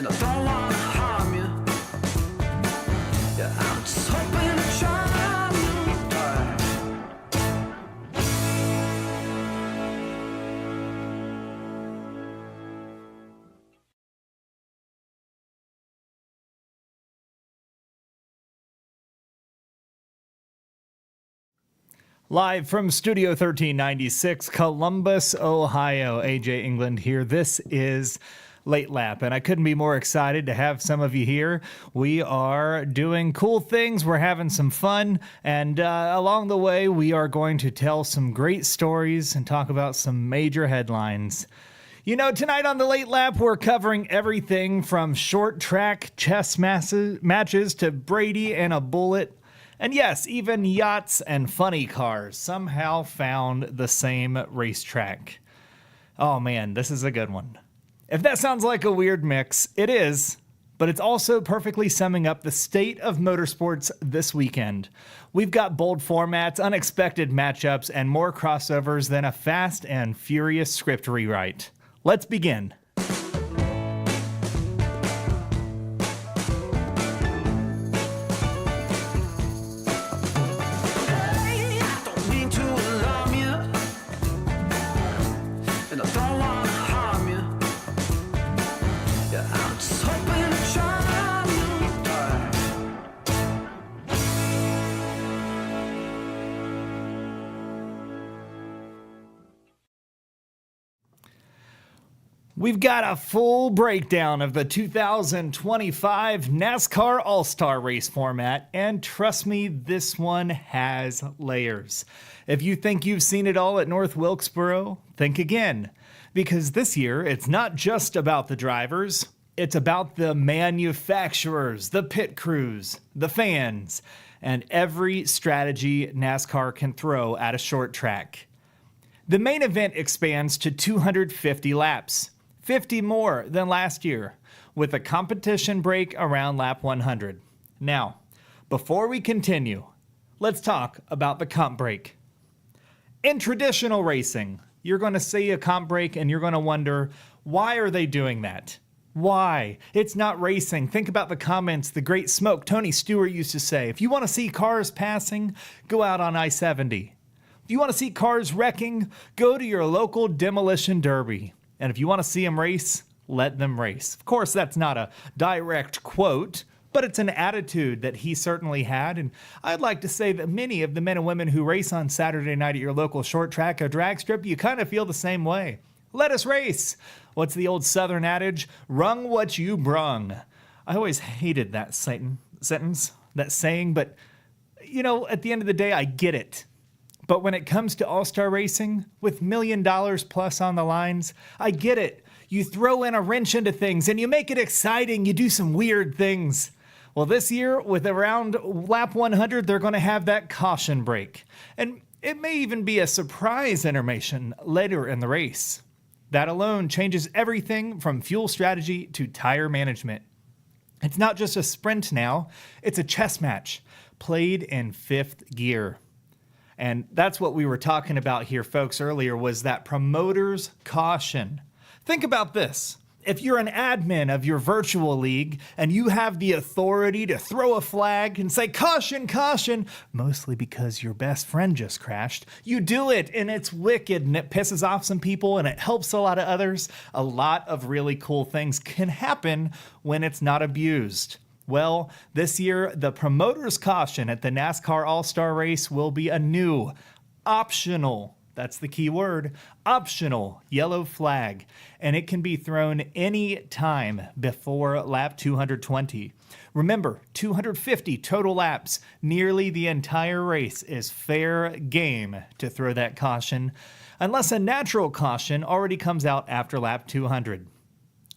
and I don't want to harm you. Yeah, I'm just hoping to charm you. Live from Studio 1396, Columbus, Ohio. AJ England here. This is Late Lap, and I couldn't be more excited to have some of you here. We are doing cool things. We're having some fun, and along the way, we are going to tell some great stories and talk about some major headlines. You know, tonight on the Late Lap, we're covering everything from short track chess matches to Brady and a bullet. And yes, even yachts and funny cars somehow found the same racetrack. Oh man, this is a good one. If that sounds like a weird mix, it is, but it's also perfectly summing up the state of motorsports this weekend. We've got bold formats, unexpected matchups, and more crossovers than a Fast and Furious script rewrite. Let's begin. We've got a full breakdown of the 2025 NASCAR All-Star Race format, and trust me, this one has layers. If you think you've seen it all at North Wilkesboro, think again. Because this year, it's not just about the drivers, it's about the manufacturers, the pit crews, the fans, and every strategy NASCAR can throw at a short track. The main event expands to 250 laps. 50 more than last year, with a competition break around lap 100. Now, before we continue, let's talk about the comp break. In traditional racing, you're going to see a comp break and you're going to wonder, why are they doing that? Why? It's not racing. Think about the comments the great smoke Tony Stewart used to say. If you want to see cars passing, go out on I-70. If you want to see cars wrecking, go to your local demolition derby. And if you want to see them race, let them race. Of course, that's not a direct quote, but it's an attitude that he certainly had. And I'd like to say that many of the men and women who race on Saturday night at your local short track or drag strip, you kind of feel the same way. Let us race. What's the old Southern adage? Rung what you brung. I always hated that sentence, that saying, but you know, at the end of the day, I get it. But when it comes to all-star racing, with $1 million plus on the lines, I get it. You throw in a wrench into things and you make it exciting. You do some weird things. Well, this year, with around lap 100, they're going to have that caution break. And it may even be a surprise intermission later in the race. That alone changes everything from fuel strategy to tire management. It's not just a sprint now, it's a chess match played in fifth gear. And that's what we were talking about here, folks, earlier, was that promoter's caution. Think about this. If you're an admin of your virtual league and you have the authority to throw a flag and say, caution, caution, mostly because your best friend just crashed, you do it, and it's wicked, and it pisses off some people, and it helps a lot of others. A lot of really cool things can happen when it's not abused. Well, this year, the promoter's caution at the NASCAR All-Star Race will be a new, optional, that's the key word, optional yellow flag, and it can be thrown any time before lap 220. Remember, 250 total laps, nearly the entire race is fair game to throw that caution, unless a natural caution already comes out after lap 200.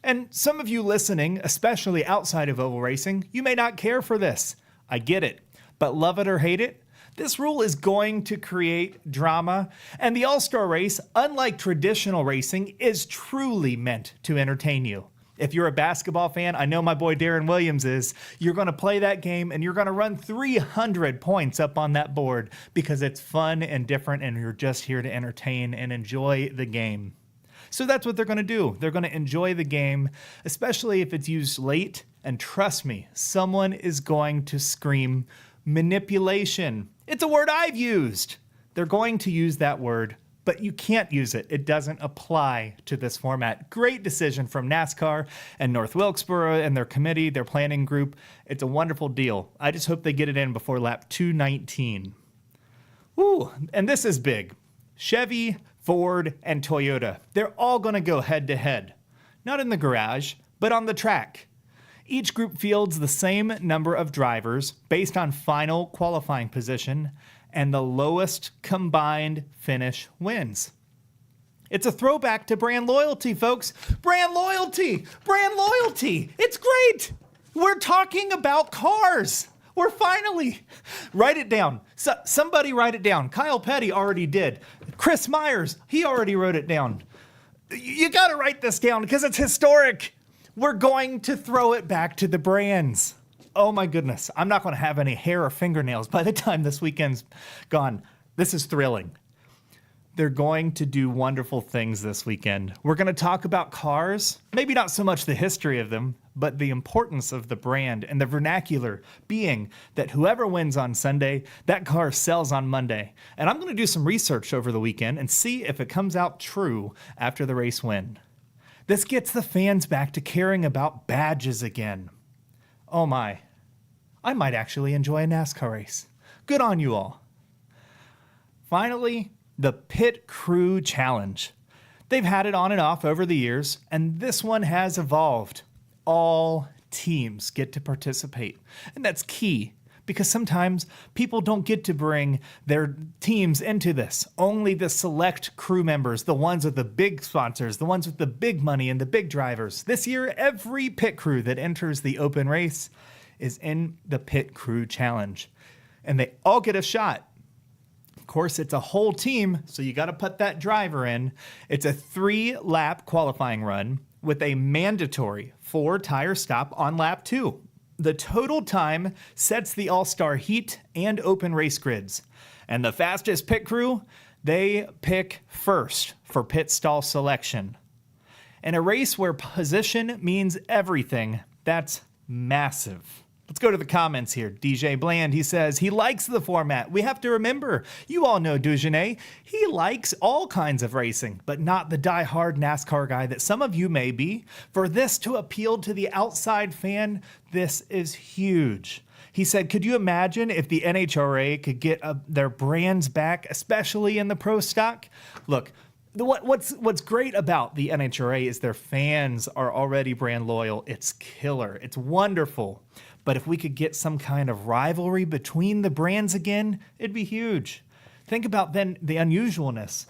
And some of you listening, especially outside of oval racing, you may not care for this. I get it. But love it or hate it, this rule is going to create drama. And the All-Star Race, unlike traditional racing, is truly meant to entertain you. If you're a basketball fan, I know my boy Darren Williams is, you're going to play that game and you're going to run 300 points up on that board because it's fun and different and you're just here to entertain and enjoy the game. So that's what they're going to do. They're going to enjoy the game, especially if it's used late. And trust me, someone is going to scream manipulation. It's a word I've used. They're going to use that word, but you can't use it. It doesn't apply to this format. Great decision from NASCAR and North Wilkesboro and their committee, their planning group. It's a wonderful deal. I just hope they get it in before lap 219. Ooh, and this is big. Chevy, Ford, and Toyota. They're all going to go head to head. Not in the garage, but on the track. Each group fields the same number of drivers based on final qualifying position, and the lowest combined finish wins. It's a throwback to brand loyalty, folks. Brand loyalty! Brand loyalty! It's great! We're talking about cars. We're finally... Write it down. Somebody write it down. Kyle Petty already did. Chris Myers, he already wrote it down. You got to write this down because it's historic. We're going to throw it back to the brands. Oh my goodness. I'm not going to have any hair or fingernails by the time this weekend's gone. This is thrilling. They're going to do wonderful things this weekend. We're going to talk about cars, maybe not so much the history of them, but the importance of the brand and the vernacular being that whoever wins on Sunday, that car sells on Monday. And I'm going to do some research over the weekend and see if it comes out true after the race win. This gets the fans back to caring about badges again. Oh my, I might actually enjoy a NASCAR race. Good on you all. Finally, the Pit Crew Challenge. They've had it on and off over the years, and this one has evolved. All teams get to participate, and that's key because sometimes people don't get to bring their teams into this. Only the select crew members, the ones with the big sponsors, the ones with the big money and the big drivers. This year, every pit crew that enters the open race is in the Pit Crew Challenge, and they all get a shot. Of course, it's a whole team, so you got to put that driver in. It's a 3-lap qualifying run with a mandatory 4-tire stop on lap 2. The total time sets the all-star heat and open race grids. And the fastest pit crew, they pick first for pit stall selection. In a race where position means everything, that's massive. Let's go to the comments here. DJ Bland, he says, he likes the format. We have to remember, you all know Dugenet. He likes all kinds of racing, but not the die-hard NASCAR guy that some of you may be. For this to appeal to the outside fan, this is huge. He said, could you imagine if the NHRA could get their brands back, especially in the pro stock? Look, what's great about the NHRA is their fans are already brand loyal. It's killer. It's wonderful. But if we could get some kind of rivalry between the brands again, it'd be huge. Think about then the unusualness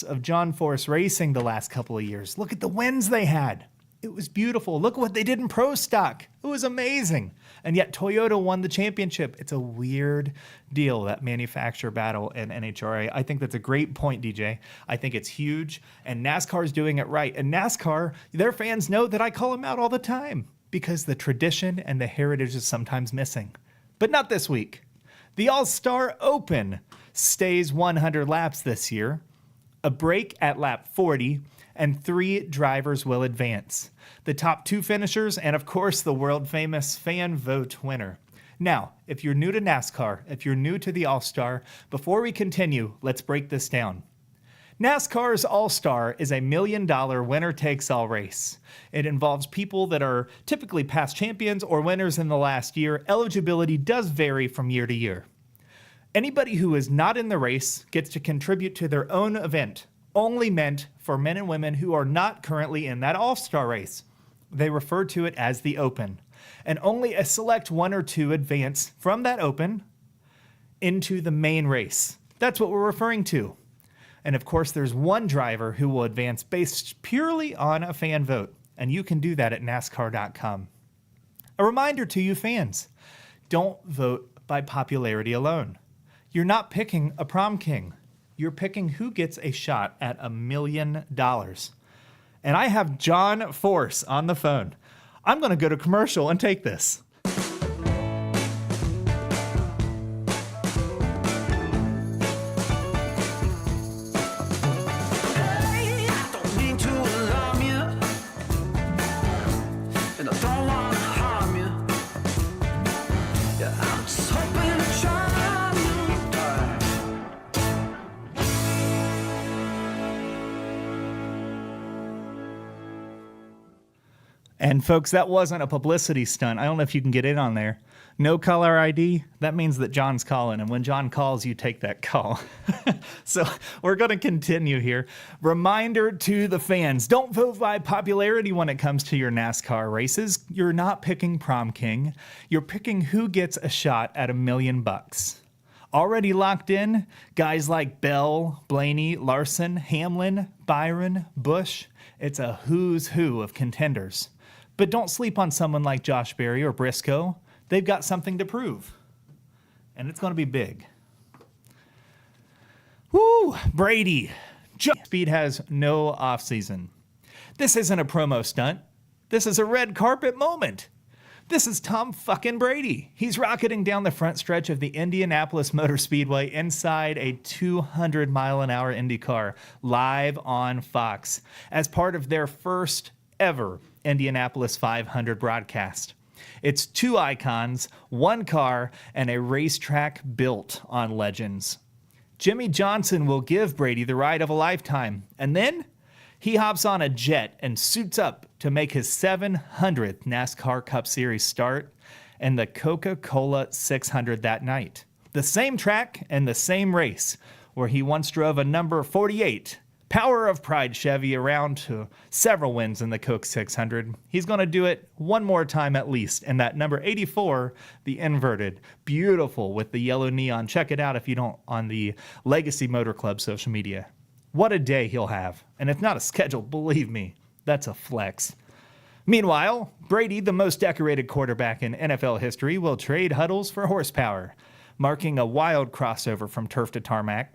of John Force Racing the last couple of years. Look at the wins they had. It was beautiful. Look what they did in pro stock. It was amazing. And yet Toyota won the championship. It's a weird deal, that manufacturer battle and NHRA. I think that's a great point, DJ. I think it's huge. And NASCAR's doing it right. And NASCAR, their fans know that I call them out all the time, because the tradition and the heritage is sometimes missing. But not this week. The All-Star Open stays 100 laps this year, a break at lap 40, and 3 drivers will advance. The top 2 finishers, and of course the world-famous fan vote winner. Now, if you're new to NASCAR, if you're new to the All-Star, before we continue, let's break this down. NASCAR's All-Star is a $1 million winner-takes-all race. It involves people that are typically past champions or winners in the last year. Eligibility does vary from year to year. Anybody who is not in the race gets to contribute to their own event, only meant for men and women who are not currently in that All-Star race. They refer to it as the Open. And only a select 1 or 2 advance from that Open into the main race. That's what we're referring to. And of course, there's 1 driver who will advance based purely on a fan vote. And you can do that at NASCAR.com. A reminder to you fans, don't vote by popularity alone. You're not picking a prom king. You're picking who gets a shot at $1 million. And I have John Force on the phone. I'm going to go to commercial and take this. I don't wanna harm you. Yeah, I'm just hoping to charm you. And folks, that wasn't a publicity stunt. I don't know if you can get in on there. No caller ID, that means that John's calling. And when John calls, you take that call. So we're going to continue here. Reminder to the fans, don't vote by popularity when it comes to your NASCAR races. You're not picking prom king. You're picking who gets a shot at $1 million. Already locked in, guys like Bell, Blaney, Larson, Hamlin, Byron, Busch. It's a who's who of contenders. But don't sleep on someone like Josh Berry or Briscoe. They've got something to prove. And it's going to be big. Woo! Brady. Speed has no offseason. This isn't a promo stunt. This is a red carpet moment. This is Tom fucking Brady. He's rocketing down the front stretch of the Indianapolis Motor Speedway inside a 200-mile-an-hour Indy car live on Fox as part of their first ever Indianapolis 500 broadcast. It's two icons, one car, and a racetrack built on legends. Jimmie Johnson will give Brady the ride of a lifetime, and then he hops on a jet and suits up to make his 700th NASCAR Cup Series start in the Coca-Cola 600 that night. The same track and the same race where he once drove a number 48 Power of Pride Chevy around to several wins in the Coke 600. He's going to do it one more time at least in that number 84, the inverted. Beautiful with the yellow neon. Check it out if you don't on the Legacy Motor Club social media. What a day he'll have. And it's not a schedule, believe me. That's a flex. Meanwhile, Brady, the most decorated quarterback in NFL history, will trade huddles for horsepower, marking a wild crossover from turf to tarmac.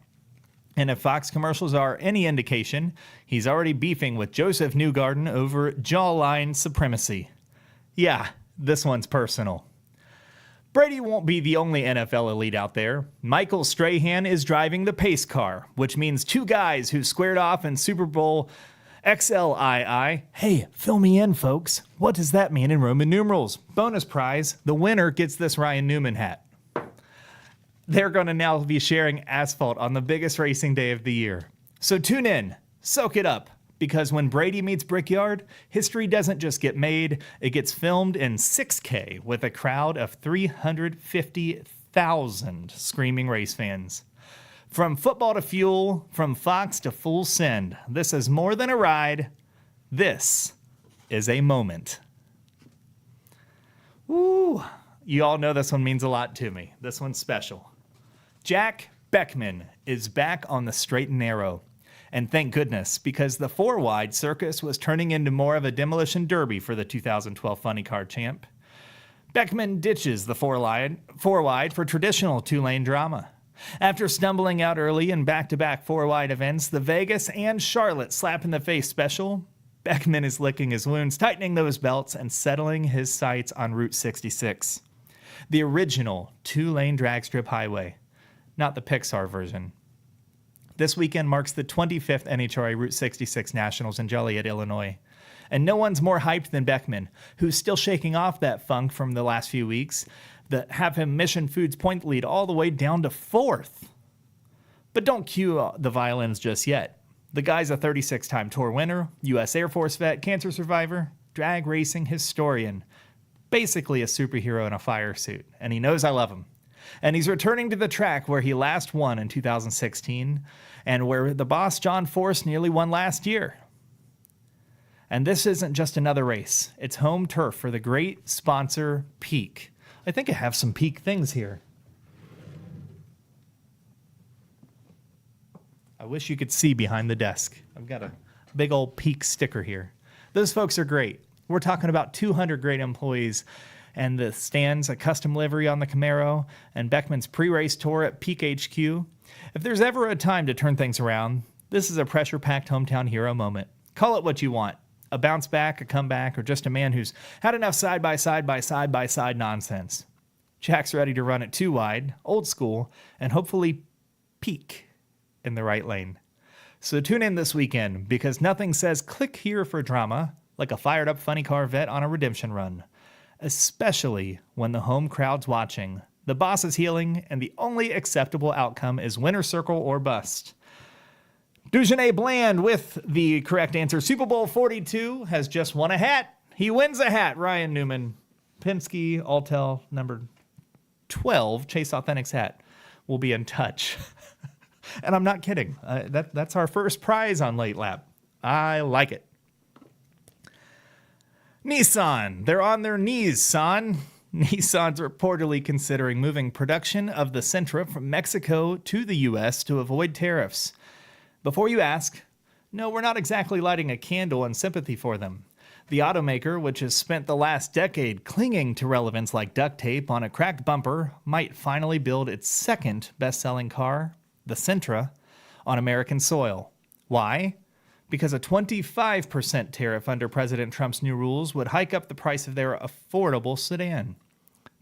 And if Fox commercials are any indication, he's already beefing with Joseph Newgarden over jawline supremacy. Yeah, this one's personal. Brady won't be the only NFL elite out there. Michael Strahan is driving the pace car, which means two guys who squared off in Super Bowl XLII. Hey, fill me in, folks. What does that mean in Roman numerals? Bonus prize, the winner gets this Ryan Newman hat. They're going to now be sharing asphalt on the biggest racing day of the year. So tune in, soak it up, because when Brady meets Brickyard, history doesn't just get made, it gets filmed in 6K with a crowd of 350,000 screaming race fans. From football to fuel, from Fox to full send, this is more than a ride. This is a moment. Woo! You all know this one means a lot to me. This one's special. Jack Beckman is back on the straight and narrow. And thank goodness, because the four-wide circus was turning into more of a demolition derby for the 2012 Funny Car champ. Beckman ditches the four-wide for traditional two-lane drama. After stumbling out early in back-to-back four-wide events, the Vegas and Charlotte slap-in-the-face special, Beckman is licking his wounds, tightening those belts, and settling his sights on Route 66. The original two-lane drag strip highway, not the Pixar version. This weekend marks the 25th NHRA Route 66 Nationals in Joliet, Illinois. And no one's more hyped than Beckman, who's still shaking off that funk from the last few weeks that have him Mission Foods point lead all the way down to 4th. But don't cue the violins just yet. The guy's a 36-time tour winner, U.S. Air Force vet, cancer survivor, drag racing historian, basically a superhero in a fire suit, and he knows I love him. And he's returning to the track where he last won in 2016 and where the boss John Force nearly won last year. And this isn't just another race. It's home turf for the great sponsor Peak. I think I have some Peak things here. I wish you could see behind the desk. I've got a big old Peak sticker here. Those folks are great. We're talking about 200 great employees and the stands, a custom livery on the Camaro, and Beckman's pre-race tour at Peak HQ. If there's ever a time to turn things around, this is a pressure-packed hometown hero moment. Call it what you want. A bounce back, a comeback, or just a man who's had enough side-by-side nonsense. Jack's ready to run it too wide, old school, and hopefully peak in the right lane. So tune in this weekend, because nothing says click here for drama like a fired up funny car vet on a redemption run, especially when the home crowd's watching. The boss is healing, and the only acceptable outcome is winner's circle or bust. Dujanay Bland with the correct answer. Super Bowl 42 has just won a hat. He wins a hat. Ryan Newman, Penske Altel number 12, Chase Authentics hat, will be in touch. And I'm not kidding. That's our first prize on Late Lap. I like it. Nissan, they're on their knees, son. Nissan's reportedly considering moving production of the Sentra from Mexico to the U.S. to avoid tariffs. Before you ask, no, we're not exactly lighting a candle in sympathy for them. The automaker, which has spent the last decade clinging to relevance like duct tape on a cracked bumper, might finally build its second best-selling car, the Sentra, on American soil. Why? Because a 25% tariff under President Trump's new rules would hike up the price of their affordable sedan.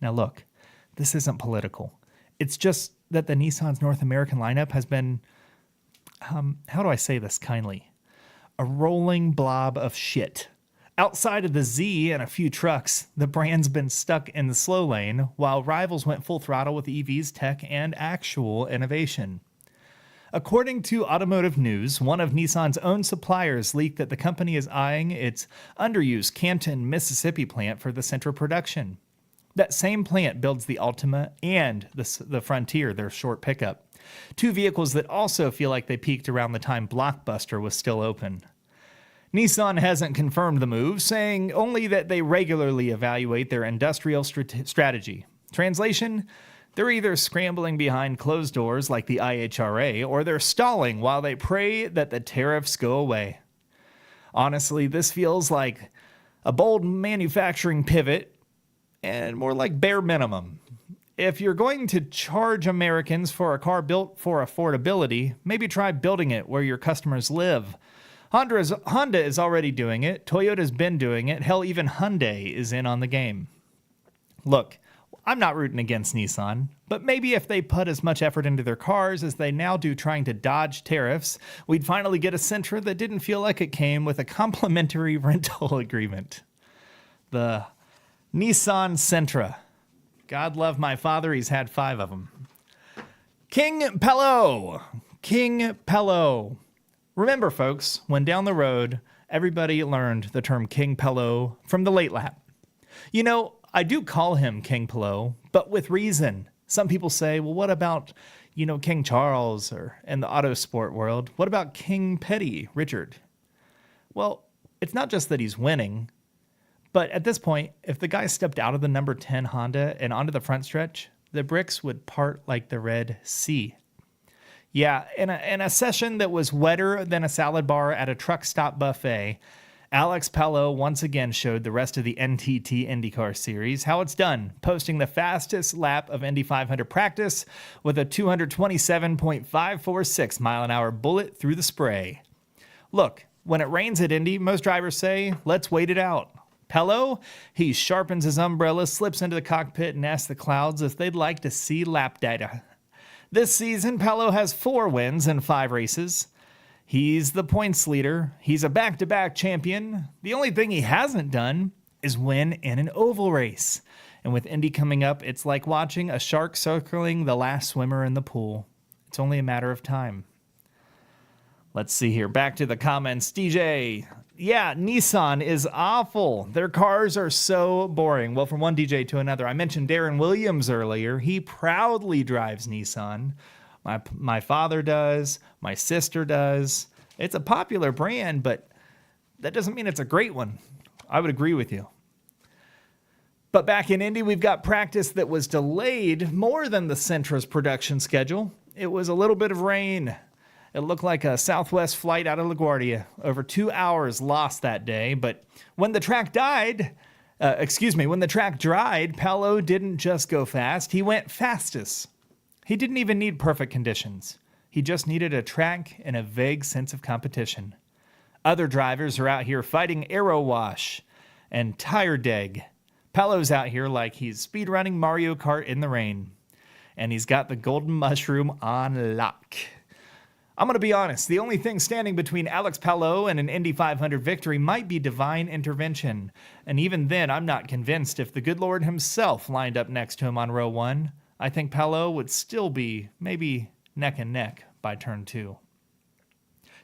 Now look, this isn't political. It's just that the Nissan's North American lineup has been, how do I say this kindly? A rolling blob of shit. Outside of the Z and a few trucks, the brand's been stuck in the slow lane, while rivals went full throttle with EVs, tech, and actual innovation. According to Automotive News, one of Nissan's own suppliers leaked that the company is eyeing its underused Canton, Mississippi plant for the Sentra production. That same plant builds the Altima and the Frontier, their short pickup. Two vehicles that also feel like they peaked around the time Blockbuster was still open. Nissan hasn't confirmed the move, saying only that they regularly evaluate their industrial strategy. Translation? They're either scrambling behind closed doors like the IHRA, or they're stalling while they pray that the tariffs go away. Honestly, this feels like a bold manufacturing pivot and more like bare minimum. If you're going to charge Americans for a car built for affordability, maybe try building it where your customers live. Honda is already doing it. Toyota's been doing it. Hell, even Hyundai is in on the game. Look, I'm not rooting against Nissan, but maybe if they put as much effort into their cars as they now do trying to dodge tariffs, we'd finally get a Sentra that didn't feel like it came with a complimentary rental agreement. The Nissan Sentra. God love my father, he's had 5 of them. King Palou. Remember, folks, when down the road, everybody learned the term King Palou from the Late Lap. You know, I do call him King Palou, but with reason. Some people say, well, what about, King Charles or in the auto sport world? What about King Petty, Richard? Well, it's not just that he's winning, but at this point, if the guy stepped out of the number 10 Honda and onto the front stretch, the bricks would part like the Red Sea. Yeah, in a session that was wetter than a salad bar at a truck stop buffet, Alex Palou once again showed the rest of the NTT IndyCar series how it's done, posting the fastest lap of Indy 500 practice with a 227.546 mile-an-hour bullet through the spray. Look, when it rains at Indy, most drivers say, let's wait it out. Palou, he sharpens his umbrella, slips into the cockpit, and asks the clouds if they'd like to see lap data. This season, Palou has 4 wins in 5 races. He's the points leader. He's a back-to-back champion. The only thing he hasn't done is win in an oval race. And with Indy coming up, it's like watching a shark circling the last swimmer in the pool. It's only a matter of time. Let's see here. Back to the comments. DJ, yeah, Nissan is awful. Their cars are so boring. Well, from one DJ to another. I mentioned Darren Williams earlier. He proudly drives Nissan. My father does. My sister does. It's a popular brand, but that doesn't mean it's a great one. I would agree with you. But back in Indy, we've got practice that was delayed more than the Sentra's production schedule. It was a little bit of rain. It looked like a Southwest flight out of LaGuardia. Over 2 hours lost that day. But when the track dried, Palou didn't just go fast. He went fastest. He didn't even need perfect conditions. He just needed a track and a vague sense of competition. Other drivers are out here fighting aero wash and tire deg. Palou's out here like he's speedrunning Mario Kart in the rain. And he's got the golden mushroom on lock. I'm going to be honest, the only thing standing between Alex Palou and an Indy 500 victory might be divine intervention. And even then, I'm not convinced if the good Lord himself lined up next to him on row 1, I think Palou would still be maybe neck and neck by turn 2.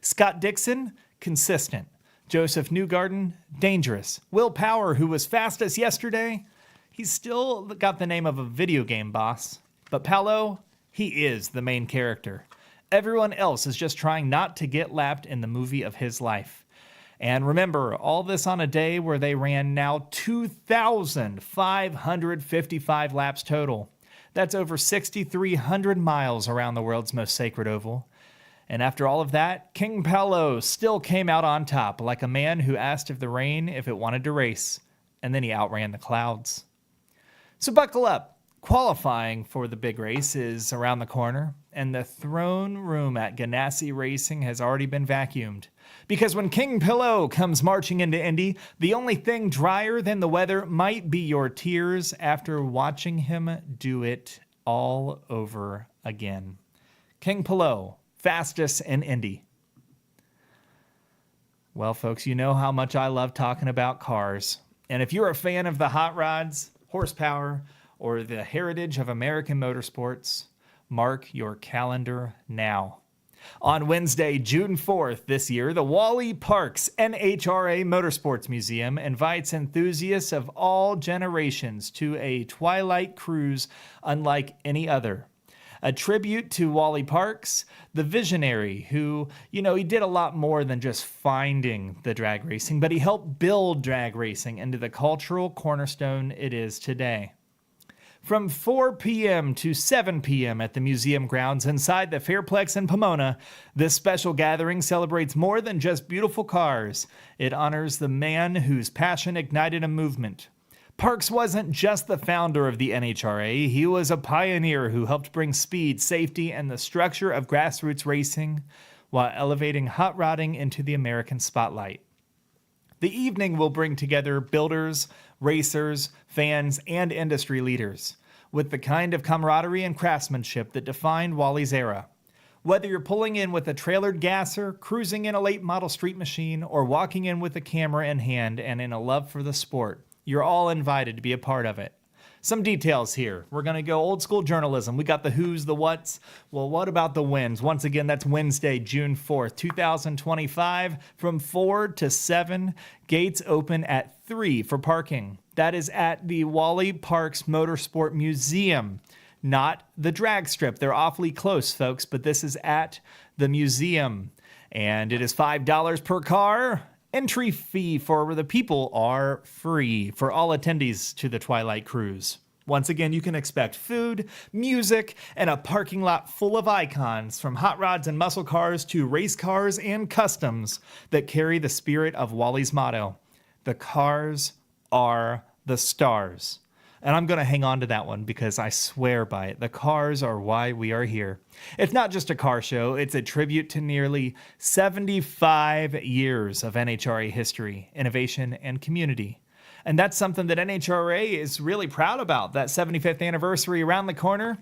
Scott Dixon, consistent. Joseph Newgarden, dangerous. Will Power, who was fastest yesterday, he's still got the name of a video game boss. But Palou, he is the main character. Everyone else is just trying not to get lapped in the movie of his life. And remember, all this on a day where they ran now 2,555 laps total. That's over 6,300 miles around the world's most sacred oval. And after all of that, King Palou still came out on top, like a man who asked of the rain if it wanted to race, and then he outran the clouds. So buckle up. Qualifying for the big race is around the corner, and the throne room at Ganassi Racing has already been vacuumed. Because when King Palou comes marching into Indy, the only thing drier than the weather might be your tears after watching him do it all over again. King Palou, fastest in Indy. Well, folks, you know how much I love talking about cars. And if you're a fan of the hot rods, horsepower, or the heritage of American motorsports, mark your calendar now. On Wednesday, June 4th this year, the Wally Parks NHRA Motorsports Museum invites enthusiasts of all generations to a twilight cruise unlike any other. A tribute to Wally Parks, the visionary who, he did a lot more than just finding the drag racing, but he helped build drag racing into the cultural cornerstone it is today. From 4 p.m. to 7 p.m. at the museum grounds inside the Fairplex in Pomona, this special gathering celebrates more than just beautiful cars. It honors the man whose passion ignited a movement. Parks wasn't just the founder of the NHRA, he was a pioneer who helped bring speed, safety, and the structure of grassroots racing while elevating hot rodding into the American spotlight. The evening will bring together builders, racers, fans, and industry leaders with the kind of camaraderie and craftsmanship that defined Wally's era. Whether you're pulling in with a trailered gasser, cruising in a late model street machine, or walking in with a camera in hand and in a love for the sport, you're all invited to be a part of it. Some details here. We're going to go old school journalism. We got the who's, the what's. Well, what about the wins? Once again, that's Wednesday, June 4th, 2025, from 4 to 7. Gates open at 3 for parking. That is at the Wally Parks Motorsport Museum, not the drag strip. They're awfully close, folks, but this is at the museum. And it is $5 per car. Entry fee for the people are free for all attendees to the Twilight Cruise. Once again, you can expect food, music, and a parking lot full of icons from hot rods and muscle cars to race cars and customs that carry the spirit of Wally's motto, "The cars are the stars." And I'm going to hang on to that one because I swear by it. The cars are why we are here. It's not just a car show. It's a tribute to nearly 75 years of NHRA history, innovation, and community. And that's something that NHRA is really proud about, that 75th anniversary around the corner.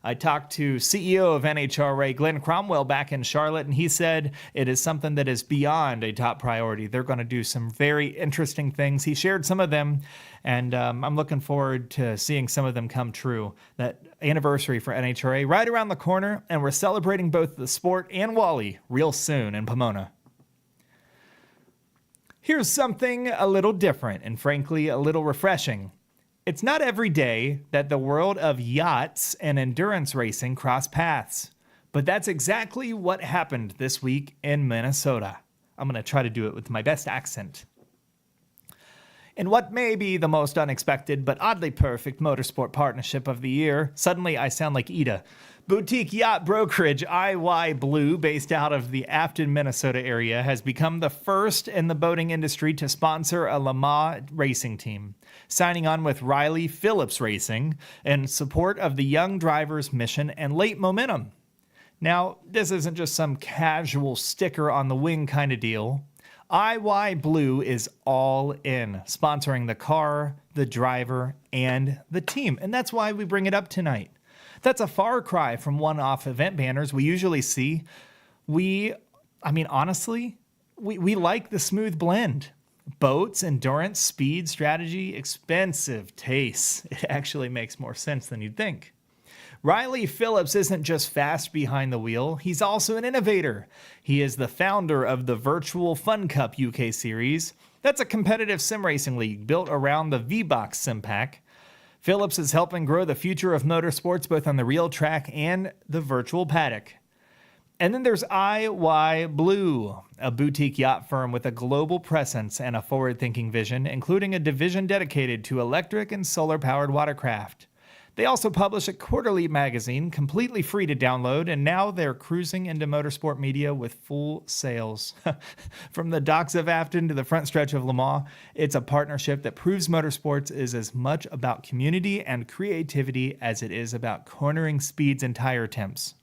I talked to CEO of NHRA, Glenn Cromwell, back in Charlotte, and he said it is something that is beyond a top priority. They're going to do some very interesting things. He shared some of them, and I'm looking forward to seeing some of them come true. That anniversary for NHRA right around the corner, and we're celebrating both the sport and Wally real soon in Pomona. Here's something a little different and frankly a little refreshing. It's not every day that the world of yachts and endurance racing cross paths, but that's exactly what happened this week in Minnesota. I'm going to try to do it with my best accent. In what may be the most unexpected but oddly perfect motorsport partnership of the year, suddenly I sound like Ida. Boutique yacht brokerage IY Blue, based out of the Afton, Minnesota area, has become the first in the boating industry to sponsor a Le Mans racing team, signing on with Riley Phillips Racing in support of the young driver's mission and late momentum. Now, this isn't just some casual sticker on the wing kind of deal. IY Blue is all in, sponsoring the car, the driver, and the team. And that's why we bring it up tonight. That's a far cry from one-off event banners we usually see. Honestly, we like the smooth blend. Boats, endurance, speed, strategy, expensive tastes. It actually makes more sense than you'd think. Riley Phillips isn't just fast behind the wheel, he's also an innovator. He is the founder of the Virtual Fun Cup UK Series. That's a competitive sim racing league built around the V-Box sim pack. Phillips is helping grow the future of motorsports both on the real track and the virtual paddock. And then there's IY Blue, a boutique yacht firm with a global presence and a forward-thinking vision, including a division dedicated to electric and solar-powered watercraft. They also publish a quarterly magazine, completely free to download, and now they're cruising into motorsport media with full sails. From the docks of Afton to the front stretch of Le Mans, it's a partnership that proves motorsports is as much about community and creativity as it is about cornering speeds and tire temps.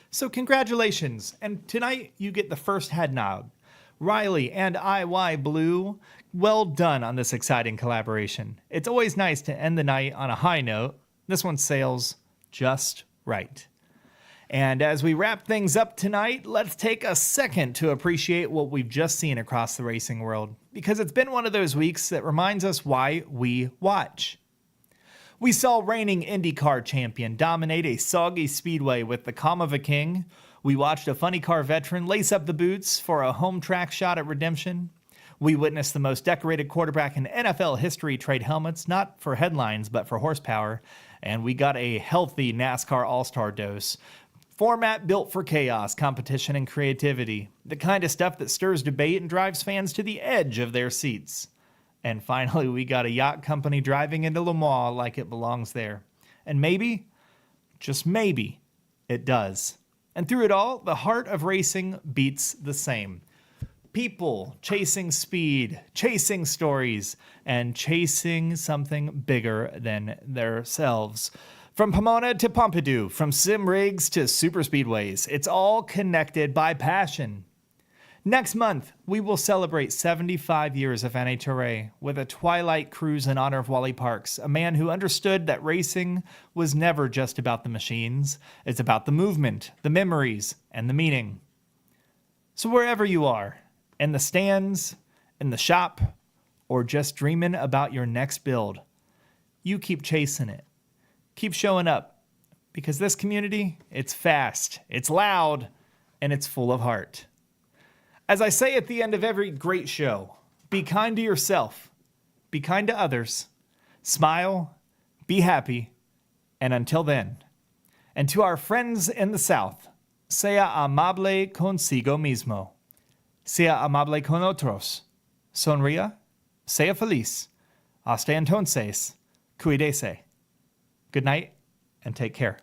So congratulations, and tonight you get the first head nod. Riley and IY Blue, well done on this exciting collaboration. It's always nice to end the night on a high note. This one sails just right. And as we wrap things up tonight, let's take a second to appreciate what we've just seen across the racing world, because it's been one of those weeks that reminds us why we watch. We saw reigning IndyCar champion dominate a soggy speedway with the calm of a king. We watched a funny car veteran lace up the boots for a home track shot at redemption. We witnessed the most decorated quarterback in NFL history trade helmets, not for headlines, but for horsepower. And we got a healthy NASCAR All-Star dose. Format built for chaos, competition, and creativity. The kind of stuff that stirs debate and drives fans to the edge of their seats. And finally, we got a yacht company driving into Le Mans like it belongs there. And maybe, just maybe, it does. And through it all, the heart of racing beats the same. People chasing speed, chasing stories, and chasing something bigger than themselves. From Pomona to Pompidou, from sim rigs to super speedways, it's all connected by passion. Next month, we will celebrate 75 years of NHRA with a twilight cruise in honor of Wally Parks, a man who understood that racing was never just about the machines. It's about the movement, the memories, and the meaning. So wherever you are, in the stands, in the shop, or just dreaming about your next build, you keep chasing it. Keep showing up, because this community, it's fast, it's loud, and it's full of heart. As I say at the end of every great show, be kind to yourself, be kind to others, smile, be happy, and until then. And to our friends in the South, sea amable consigo mismo, sea amable con otros, sonría, sea feliz, hasta entonces, cuídese. Good night, and take care.